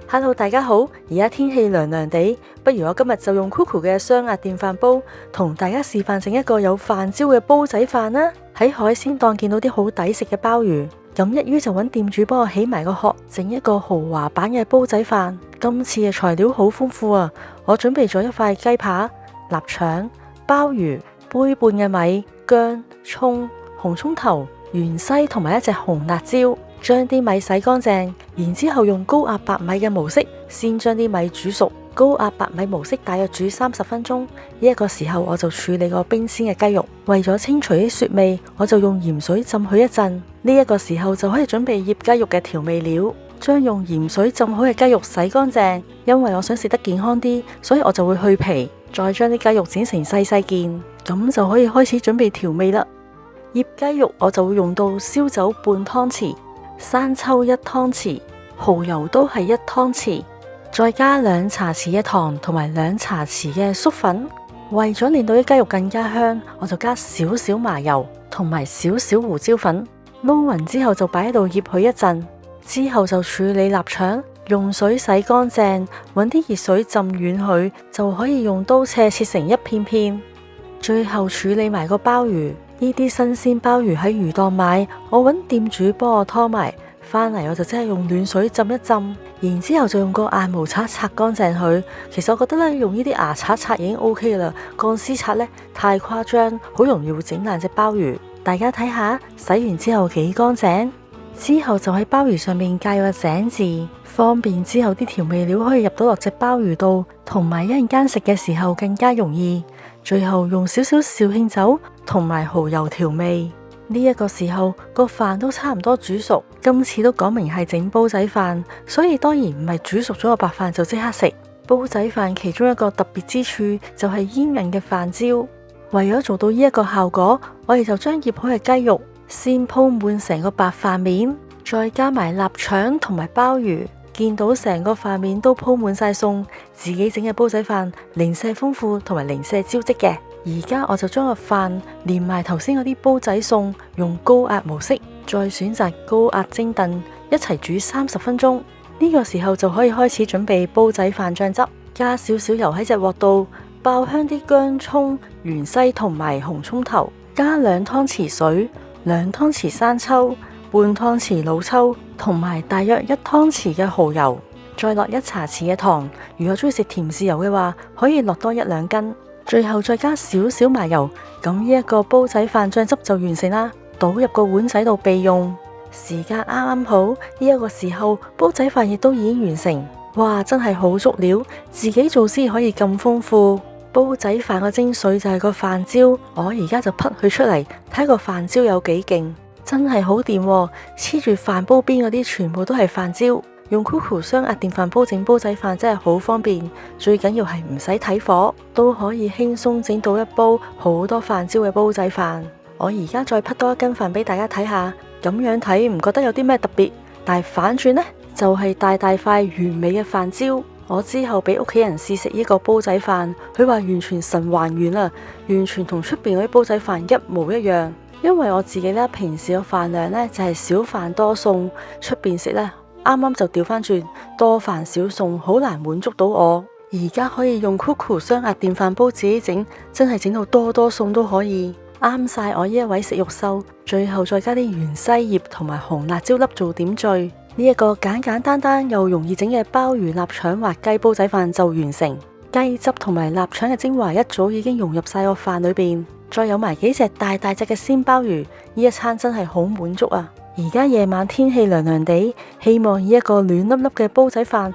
Hello，大家好，而家天氣涼涼地，不如我今日就用 Coco 嘅雙壓電飯煲，同大家示範整一個有飯焦嘅煲仔飯啦。喺海鮮檔見到啲好抵食嘅鮑魚，咁一於就揾店主幫我起埋個殼，整一個豪華版嘅煲仔飯。今次嘅材料好豐富啊，我準備咗一塊雞扒、臘腸、鮑魚、杯半嘅米、薑、蔥、紅蔥頭、芫茜同埋一隻紅辣椒。將啲米洗乾淨，然之後用高壓白米嘅模式，先將啲米煮熟。高壓白米模式大約煮30分鐘。呢個時候我就處理個冰鮮嘅雞肉，為咗清除啲雪味，我就用鹽水浸佢一陣。呢個時候就可以準備醃雞肉嘅調味料。將用鹽水浸好嘅雞肉洗乾淨，因為我想食得健康啲，所以我就會去皮，再將啲雞肉剪成細細件，咁就可以開始準備調味啦。醃雞肉我就會用到燒酒半湯匙。生抽1湯匙，蠔油都係1湯匙，再加2茶匙嘅糖同埋2茶匙嘅粟粉。為咗令到啲雞肉更加香，我就加少少麻油同埋少少胡椒粉。撈勻之後就擺喺度醃佢一陣，之後就處理臘腸，用水洗乾淨，搵啲熱水浸軟佢，就可以用刀切成一片片。最後處理埋個鮑魚。呢啲新鮮鮑魚喺魚檔買，我揾店主幫我拖埋返嚟，我就真係用暖水浸一浸，然之後就用個硬毛刷擦乾淨佢。其實我覺得咧，用呢啲牙刷擦已經 OK 啦，鋼絲刷咧太誇張，好容易會整爛隻鮑魚。大家睇下，洗完之後幾乾淨。之後就喺鮑魚上面界個井字，方便之後啲調味料可以入到落隻鮑魚度，同埋一陣間食嘅時候更加容易。最後用少少紹興酒同埋蠔油調味。呢個時候個飯都差唔多煮熟，今次都講明係整煲仔飯，所以當然唔係煮熟咗個白飯就即刻食。煲仔飯其中一個特別之處就係煙韌嘅飯焦。為咗做到呢個效果，我哋就將醃好嘅雞肉先鋪滿成個白飯面，再加埋臘腸同埋鮑魚。見到成個飯面都鋪滿晒餸，自己整嘅煲仔飯零舍豐富同埋零舍招積嘅。而家我就將個飯連埋頭先嗰啲煲仔餸，用高壓模式，再選擇高壓蒸燉，一齊煮30分鐘。呢個時候就可以開始準備煲仔飯醬汁，加少少油喺隻鑊度，爆香啲薑蔥、芫茜同埋紅蔥頭，加2湯匙水、2湯匙生抽、半湯匙老抽同埋大約1湯匙嘅蠔油，再落1茶匙嘅糖。如果中意食甜豉油嘅話，可以落多1-2根。最後再加少少麻油，咁呢個煲仔飯醬汁就完成啦。倒入個碗仔度備用。時間啱啱好，呢個時候煲仔飯亦都已經完成。哇，真係好足料，自己做先可以咁豐富。煲仔飯個精髓就係個飯焦，我而家就滗佢出嚟，睇個飯焦有幾勁。真係好掂喎，黐住飯煲邊嗰啲全部都係飯焦。用 Coco 雙壓電飯煲整煲仔飯真係好方便，最緊要係唔使睇火，都可以輕鬆整到一煲好多飯焦嘅煲仔飯。我而家再滗多1斤飯俾大家睇下，咁樣睇唔覺得有啲咩特別，但係反轉呢，就係大大塊完美嘅飯焦。我之後俾屋企人試食呢個煲仔飯，佢話完全神還原啦，完全同出邊嗰啲煲仔飯一模一樣。因為我自己咧平時個飯量咧就係少飯多餸，出邊食咧啱啱就調翻轉，多飯少餸，好難滿足到我。而家可以用 Coco 雙壓電飯煲自己整，真係整到多多餸都可以，啱晒我呢一位食肉獸。最後再加啲芫茜葉同埋紅辣椒粒做點綴，呢個簡簡單單又容易整嘅鮑魚臘腸滑雞煲仔飯就完成。雞汁同埋臘腸嘅精華一早已經融入晒個飯裏邊。再有埋幾隻大大隻嘅鮮鮑魚，呢一餐真係好滿足啊！而家夜晚天氣涼涼地，希望呢一個暖粒粒嘅煲仔飯